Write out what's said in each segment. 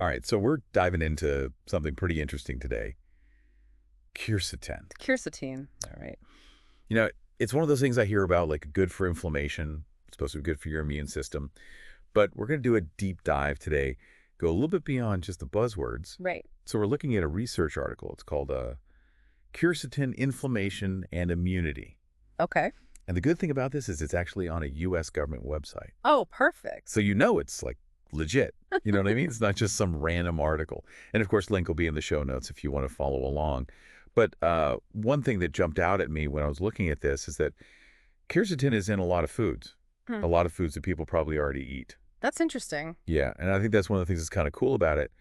All right, so we're diving into something pretty interesting today. Quercetin. Quercetin. All right. You know, it's one of those things I hear about, like good for inflammation. It's supposed to be good for your immune system. But we're going to do a deep dive today, go a little bit beyond just the buzzwords. Right. So we're looking at a research article. It's called Quercetin, Inflammation and Immunity. Okay. And the good thing about this is it's actually on a U.S. government website. Oh, perfect. So it's like legit. You know what I mean? It's not just some random article. And of course, link will be in the show notes if you want to follow along. But one thing that jumped out at me when I was looking at this is that quercetin is in a lot of foods, a lot of foods that people probably already eat. That's interesting. Yeah, and I think that's one of the things that's kind of cool about it.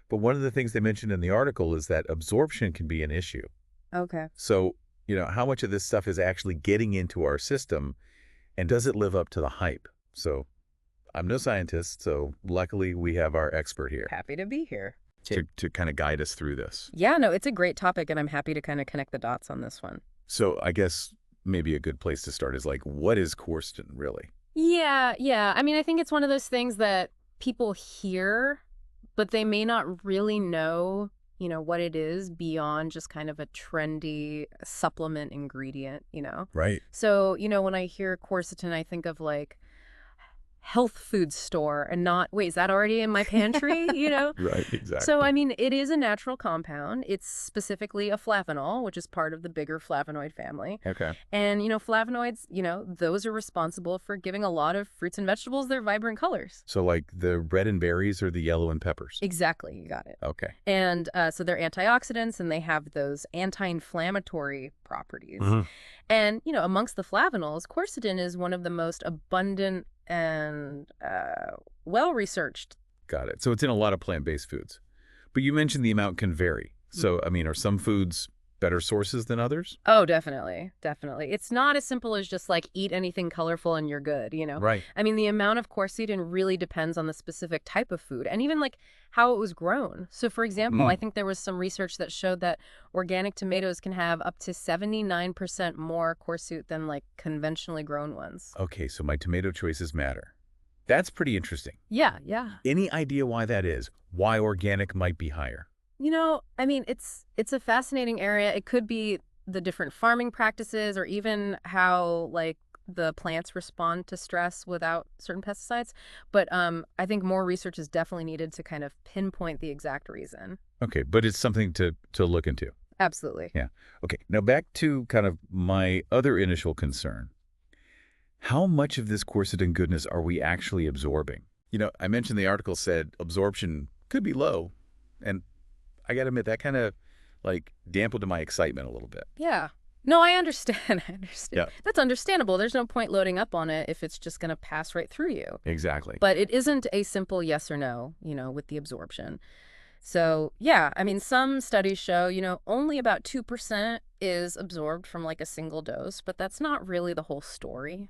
But one of the things they mentioned in the article is that absorption can be an issue. Okay. So, how much of this stuff is actually getting into our system, and does it live up to the hype? So I'm no scientist, so luckily we have our expert here Happy to be here. to kind of guide us through this. Yeah, no, it's a great topic, and I'm happy to kind of connect the dots on this one. So I guess maybe a good place to start is like, what is quercetin really? Yeah. I mean, I think it's one of those things that people hear, but they may not really know, what it is beyond just kind of a trendy supplement ingredient. Right. So, when I hear quercetin, I think of like health food store and not, wait, is that already in my pantry? Right, exactly. So, I mean, it is a natural compound. It's specifically a flavanol, which is part of the bigger flavonoid family. Okay. And, flavonoids, those are responsible for giving a lot of fruits and vegetables their vibrant colors. So like the red in berries or the yellow in peppers? Exactly. You got it. Okay. And so they're antioxidants and they have those anti-inflammatory properties. And, amongst the flavanols, quercetin is one of the most abundant and well-researched. Got it. So it's in a lot of plant-based foods. But you mentioned the amount can vary. So, I mean, are some foods better sources than others? Oh, definitely. It's not as simple as just like eat anything colorful and you're good, Right. I mean, the amount of quercetin really depends on the specific type of food and even like how it was grown. So for example, I think there was some research that showed that organic tomatoes can have up to 79% more quercetin than like conventionally grown ones. Okay, so my tomato choices matter. That's pretty interesting. Yeah. Any idea why that is? Why organic might be higher? I mean, it's a fascinating area. It could be the different farming practices or even how like the plants respond to stress without certain pesticides. But I think more research is definitely needed to kind of pinpoint the exact reason. Okay, but it's something to look into. Absolutely. Yeah. Okay, now back to kind of my other initial concern. How much of this quercetin goodness are we actually absorbing? I mentioned the article said absorption could be low, and I got to admit, that kind of like dampened my excitement a little bit. Yeah. No, I understand. Yeah. That's understandable. There's no point loading up on it if it's just going to pass right through you. Exactly. But it isn't a simple yes or no, with the absorption. So, yeah, I mean, some studies show, only about 2% is absorbed from like a single dose, but that's not really the whole story.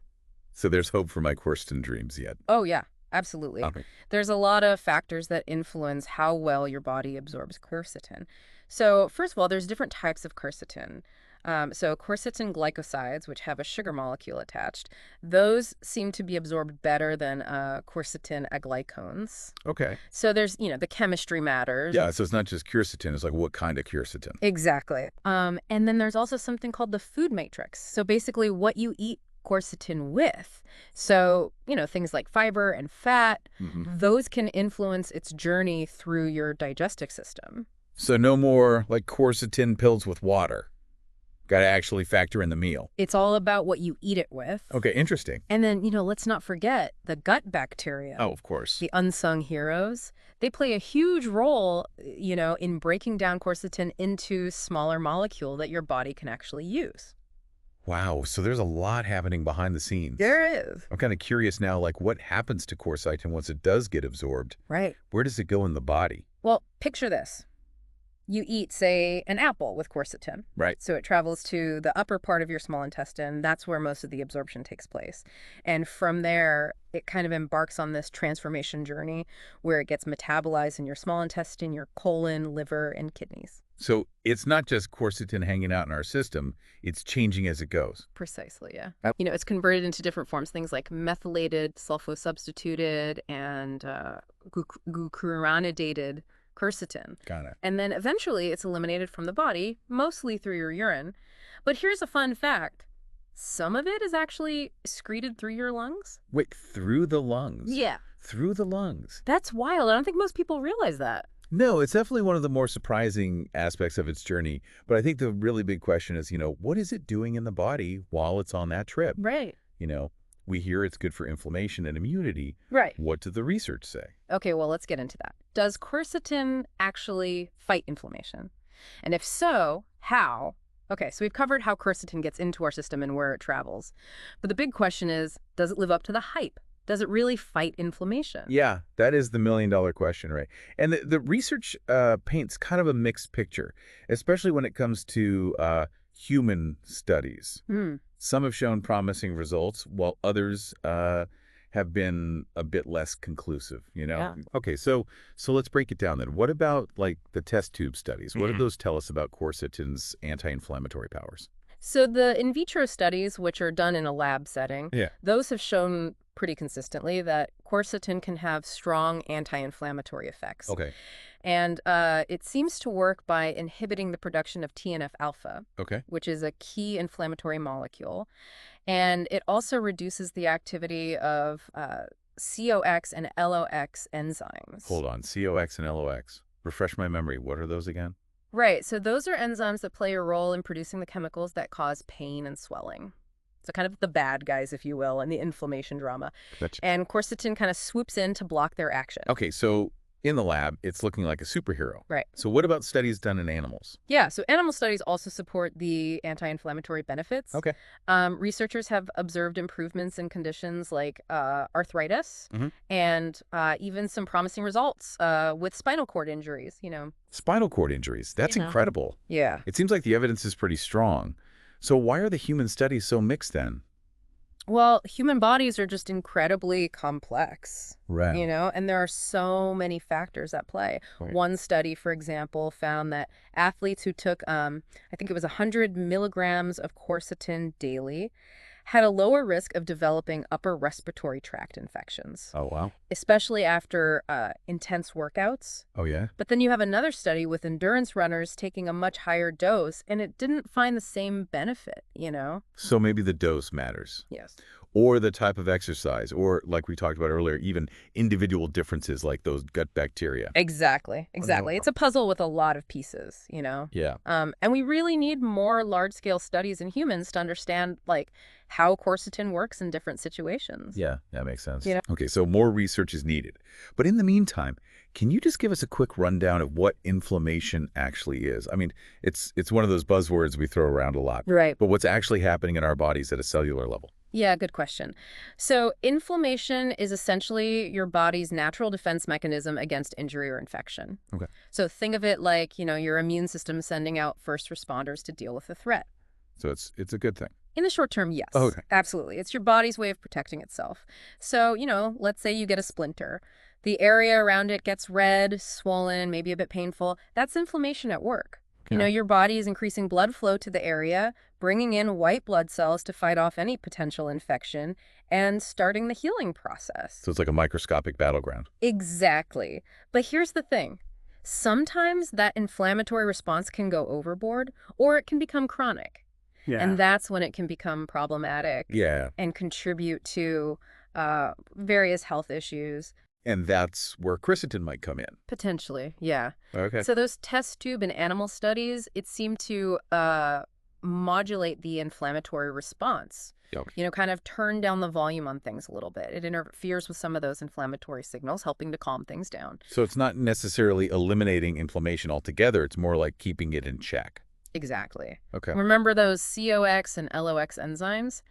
So there's hope for my quercetin dreams yet. Oh, yeah. Absolutely. Okay. There's a lot of factors that influence how well your body absorbs quercetin. So first of all, there's different types of quercetin. So quercetin glycosides, which have a sugar molecule attached, those seem to be absorbed better than quercetin aglycones. Okay. So there's, the chemistry matters. Yeah, so it's not just quercetin. It's like what kind of quercetin? Exactly. And then there's also something called the food matrix. So basically what you eat quercetin with. So, things like fiber and fat, those can influence its journey through your digestive system. So no more like quercetin pills with water. Got to actually factor in the meal. It's all about what you eat it with. Okay, interesting. And then, let's not forget the gut bacteria. Oh, of course. The unsung heroes. They play a huge role, in breaking down quercetin into smaller molecule that your body can actually use. Wow, so there's a lot happening behind the scenes. There is. I'm kind of curious now, like what happens to quercetin once it does get absorbed? Right. Where does it go in the body? Well, picture this. You eat, say, an apple with quercetin. Right. So it travels to the upper part of your small intestine. That's where most of the absorption takes place. And from there, it kind of embarks on this transformation journey where it gets metabolized in your small intestine, your colon, liver, and kidneys. So it's not just quercetin hanging out in our system, it's changing as it goes. Precisely, yeah. Yep. It's converted into different forms, things like methylated, sulfosubstituted, and glucuronidated quercetin. Got it. And then eventually it's eliminated from the body, mostly through your urine. But here's a fun fact. Some of it is actually excreted through your lungs. Wait, through the lungs? Yeah. Through the lungs. That's wild. I don't think most people realize that. No, it's definitely one of the more surprising aspects of its journey. But I think the really big question is, what is it doing in the body while it's on that trip? Right. We hear it's good for inflammation and immunity. Right. What did the research say? Okay, well, let's get into that. Does quercetin actually fight inflammation? And if so, how? Okay, so we've covered how quercetin gets into our system and where it travels. But the big question is, does it live up to the hype? Does it really fight inflammation? Yeah, that is the million-dollar question, right? And the research paints kind of a mixed picture, especially when it comes to human studies. Some have shown promising results, while others have been a bit less conclusive, Yeah. Okay, so let's break it down then. What about, like, the test tube studies? What do those tell us about quercetin's anti-inflammatory powers? So the in vitro studies, which are done in a lab setting, Yeah. those have shown pretty consistently that quercetin can have strong anti-inflammatory effects. Okay. And it seems to work by inhibiting the production of TNF-alpha, Okay. which is a key inflammatory molecule. And it also reduces the activity of COX and LOX enzymes. Hold on. COX and LOX. Refresh my memory. What are those again? Right. So those are enzymes that play a role in producing the chemicals that cause pain and swelling. So kind of the bad guys, if you will, in the inflammation drama. Gotcha. And quercetin kind of swoops in to block their action. Okay, so in the lab, it's looking like a superhero. Right. So what about studies done in animals? Yeah, so animal studies also support the anti-inflammatory benefits. Okay. Researchers have observed improvements in conditions like arthritis Mhm. and even some promising results with spinal cord injuries, Spinal cord injuries. That's incredible. Yeah. It seems like the evidence is pretty strong. So why are the human studies so mixed then? Well, human bodies are just incredibly complex, Right. and there are so many factors at play. Right. One study, for example, found that athletes who took, I think it was 100 milligrams of quercetin daily, had a lower risk of developing upper respiratory tract infections, Oh, wow. especially after intense workouts. Oh, yeah? But then you have another study with endurance runners taking a much higher dose, and it didn't find the same benefit. So maybe the dose matters. Yes. Or the type of exercise, or like we talked about earlier, even individual differences like those gut bacteria. Exactly. It's a puzzle with a lot of pieces. Yeah. And we really need more large-scale studies in humans to understand, like, how quercetin works in different situations. Yeah, that makes sense. You know- Okay, so more research is needed. But in the meantime, can you just give us a quick rundown of what inflammation actually is? I mean, it's one of those buzzwords we throw around a lot. Right. But what's actually happening in our bodies at a cellular level? Yeah, good question. So inflammation is essentially your body's natural defense mechanism against injury or infection. Okay. So think of it like, your immune system sending out first responders to deal with a threat. So it's a good thing. In the short term, yes. Okay. Absolutely. It's your body's way of protecting itself. So, let's say you get a splinter. The area around it gets red, swollen, maybe a bit painful. That's inflammation at work. Yeah. Your body is increasing blood flow to the area, bringing in white blood cells to fight off any potential infection, and starting the healing process. So it's like a microscopic battleground. Exactly. But here's the thing. Sometimes that inflammatory response can go overboard, or it can become chronic. Yeah. And that's when it can become problematic Yeah. and contribute to various health issues. And that's where quercetin might come in. Potentially, yeah. Okay. So those test tube and animal studies, it seemed to modulate the inflammatory response. Okay. Kind of turn down the volume on things a little bit. It interferes with some of those inflammatory signals, helping to calm things down. So it's not necessarily eliminating inflammation altogether. It's more like keeping it in check. Exactly. Okay. Remember those COX and LOX enzymes?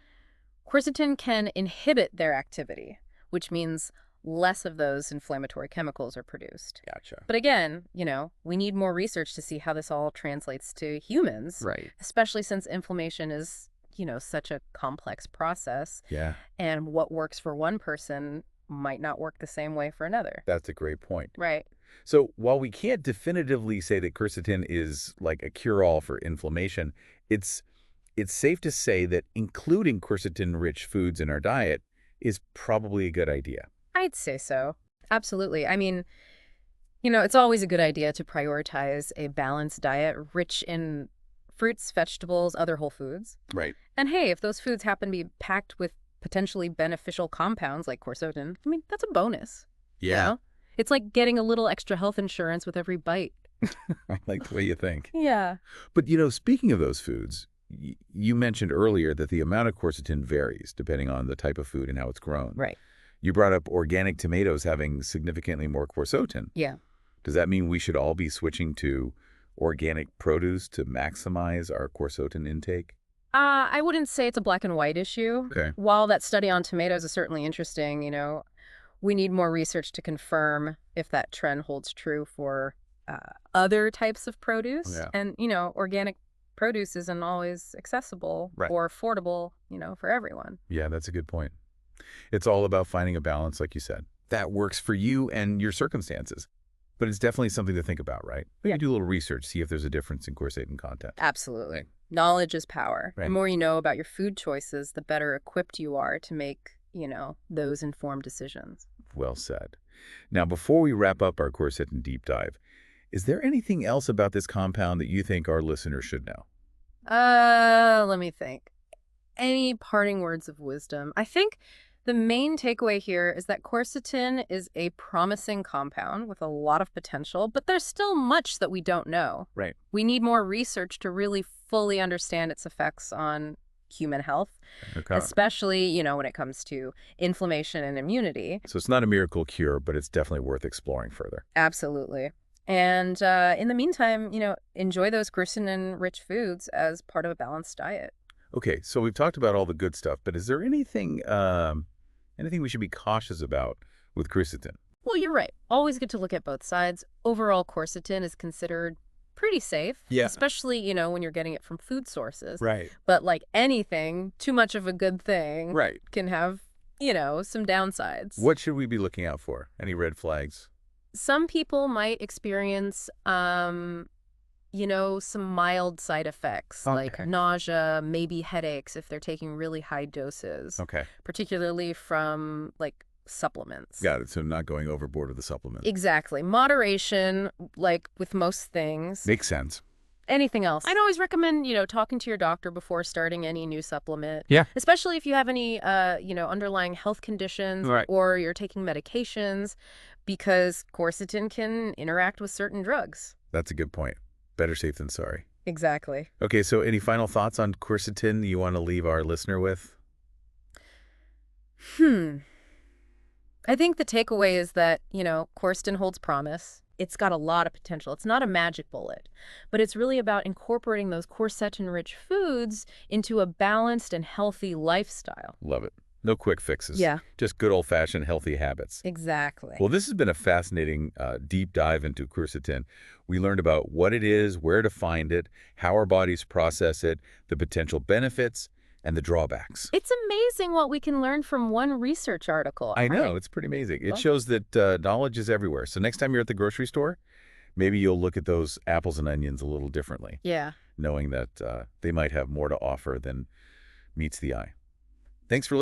Quercetin can inhibit their activity, which means less of those inflammatory chemicals are produced. Gotcha. But again, we need more research to see how this all translates to humans, Right. especially since inflammation is, such a complex process. Yeah, And what works for one person might not work the same way for another. that's a great point. Right. So while we can't definitively say that quercetin is like a cure-all for inflammation, it's safe to say that including quercetin-rich foods in our diet is probably a good idea. I'd say so. Absolutely. I mean, it's always a good idea to prioritize a balanced diet rich in fruits, vegetables, other whole foods. Right. And hey, if those foods happen to be packed with potentially beneficial compounds like quercetin, I mean, that's a bonus. Yeah. It's like getting a little extra health insurance with every bite. I like the way you think. Yeah. But, speaking of those foods, you mentioned earlier that the amount of quercetin varies depending on the type of food and how it's grown. Right. You brought up organic tomatoes having significantly more quercetin. Yeah. Does that mean we should all be switching to organic produce to maximize our quercetin intake? I wouldn't say it's a black and white issue. Okay. While that study on tomatoes is certainly interesting, we need more research to confirm if that trend holds true for other types of produce. Yeah. And, organic produce isn't always accessible Right. or affordable, for everyone. Yeah, that's a good point. It's all about finding a balance, like you said, that works for you and your circumstances. But it's definitely something to think about, right? Maybe Yeah. do a little research, see if there's a difference in quercetin content. Absolutely. Right. Knowledge is power. Right. The more you know about your food choices, the better equipped you are to make, those informed decisions. Well said. Now, before we wrap up our quercetin deep dive, is there anything else about this compound that you think our listeners should know? Let me think. Any parting words of wisdom? I think the main takeaway here is that quercetin is a promising compound with a lot of potential, but there's still much that we don't know. Right. We need more research to really fully understand its effects on human health, Okay. especially, when it comes to inflammation and immunity. So it's not a miracle cure, but it's definitely worth exploring further. Absolutely. And in the meantime, enjoy those quercetin-rich foods as part of a balanced diet. Okay, so we've talked about all the good stuff, but is there anything we should be cautious about with quercetin? Well, you're right. Always good to look at both sides. Overall, quercetin is considered pretty safe, Yeah. especially, when you're getting it from food sources. Right. But like anything, too much of a good thing Right. can have, some downsides. What should we be looking out for? Any red flags? Some people might experience, some mild side effects like Okay. nausea, maybe headaches if they're taking really high doses, Okay. particularly from like supplements. Got it. So not going overboard with the supplement. Exactly. Moderation, like with most things. Makes sense. Anything else? I'd always recommend, talking to your doctor before starting any new supplement. Yeah. Especially if you have any, underlying health conditions Right. or you're taking medications, because quercetin can interact with certain drugs. That's a good point. Better safe than sorry. Exactly. Okay, so any final thoughts on quercetin you want to leave our listener with? I think the takeaway is that, quercetin holds promise. It's got a lot of potential. It's not a magic bullet, but it's really about incorporating those quercetin-rich foods into a balanced and healthy lifestyle. Love it. No quick fixes. Yeah. Just good old-fashioned healthy habits. Exactly. Well, this has been a fascinating deep dive into quercetin. We learned about what it is, where to find it, how our bodies process it, the potential benefits, and the drawbacks. It's amazing what we can learn from one research article. I know. It's pretty amazing. It Well- shows that knowledge is everywhere. So next time you're at the grocery store, maybe you'll look at those apples and onions a little differently, Yeah. knowing that they might have more to offer than meets the eye. Thanks for